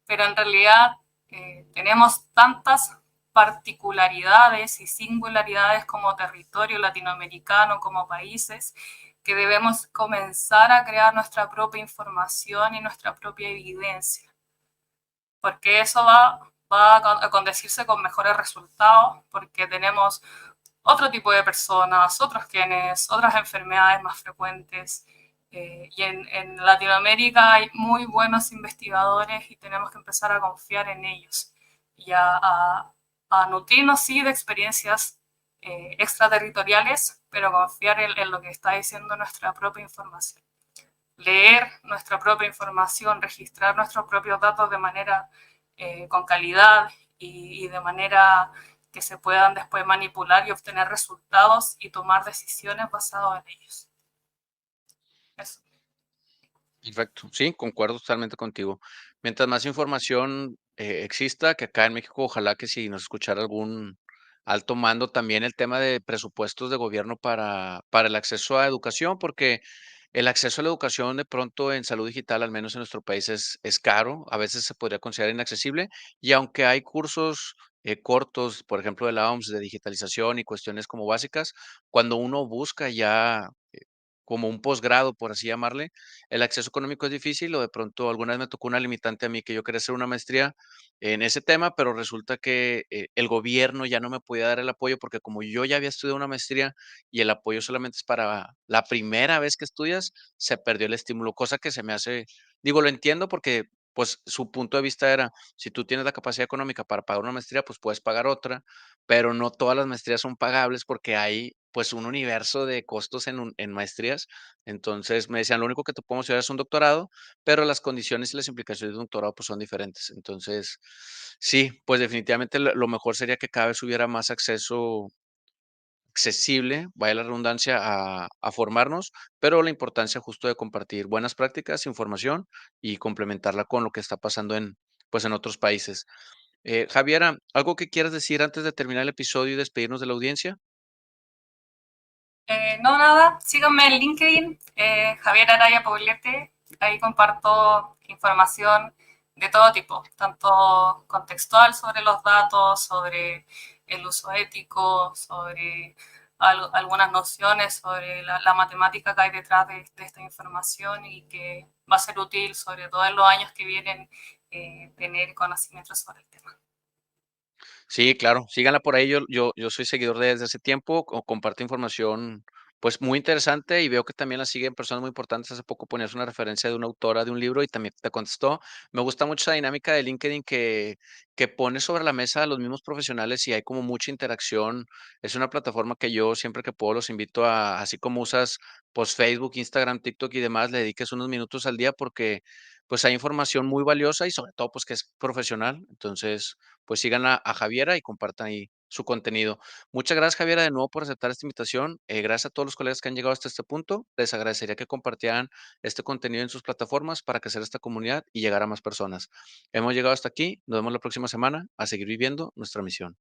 pero en realidad tenemos tantas particularidades y singularidades como territorio latinoamericano, como países, que debemos comenzar a crear nuestra propia información y nuestra propia evidencia, porque eso va a condecirse con mejores resultados, porque tenemos otro tipo de personas, otros genes, otras enfermedades más frecuentes. Y en Latinoamérica hay muy buenos investigadores y tenemos que empezar a confiar en ellos y a nutrirnos, sí, de experiencias extraterritoriales, pero confiar en lo que está diciendo nuestra propia información. Leer nuestra propia información, registrar nuestros propios datos de manera con calidad y de manera que se puedan después manipular y obtener resultados y tomar decisiones basadas en ellos. Eso. Perfecto. Sí, concuerdo totalmente contigo. Mientras más información exista, que acá en México, ojalá que si nos escuchara algún alto mando, también el tema de presupuestos de gobierno para el acceso a educación, porque el acceso a la educación de pronto en salud digital, al menos en nuestro país, es caro, a veces se podría considerar inaccesible, y aunque hay cursos cortos, por ejemplo, de la OMS, de digitalización y cuestiones como básicas, cuando uno busca ya como un posgrado, por así llamarle, el acceso económico es difícil, o de pronto alguna vez me tocó una limitante a mí que yo quería hacer una maestría en ese tema, pero resulta que el gobierno ya no me podía dar el apoyo porque como yo ya había estudiado una maestría y el apoyo solamente es para la primera vez que estudias, se perdió el estímulo, cosa que se me hace, digo, lo entiendo porque pues su punto de vista era, si tú tienes la capacidad económica para pagar una maestría, pues puedes pagar otra, pero no todas las maestrías son pagables porque hay pues un universo de costos en maestrías. Entonces me decían, lo único que te podemos ayudar es un doctorado, pero las condiciones y las implicaciones de un doctorado pues son diferentes. Entonces, sí, pues definitivamente lo mejor sería que cada vez hubiera más acceso accesible, vaya la redundancia, a formarnos, pero la importancia justo de compartir buenas prácticas, información y complementarla con lo que está pasando pues en otros países. Javiera, ¿algo que quieras decir antes de terminar el episodio y despedirnos de la audiencia? No, nada, síganme en LinkedIn, Javier Araya Poblete, ahí comparto información de todo tipo, tanto contextual sobre los datos, sobre el uso ético, sobre algunas nociones sobre la matemática que hay detrás de esta información y que va a ser útil, sobre todo en los años que vienen, tener conocimiento sobre el tema. Sí, claro, síganla por ahí. Yo soy seguidor desde hace tiempo, comparto información, pues, muy interesante, y veo que también la siguen personas muy importantes. Hace poco ponías una referencia de una autora de un libro y también te contestó. Me gusta mucho esa dinámica de LinkedIn que pone sobre la mesa a los mismos profesionales y hay como mucha interacción. Es una plataforma que yo siempre que puedo los invito a, así como usas, pues, Facebook, Instagram, TikTok y demás, le dediques unos minutos al día porque, pues, hay información muy valiosa y sobre todo, pues, que es profesional. Entonces, pues sigan a Javiera y compartan ahí su contenido. Muchas gracias, Javiera, de nuevo por aceptar esta invitación. Gracias a todos los colegas que han llegado hasta este punto. Les agradecería que compartieran este contenido en sus plataformas para crecer esta comunidad y llegar a más personas. Hemos llegado hasta aquí. Nos vemos la próxima semana a seguir viviendo nuestra misión.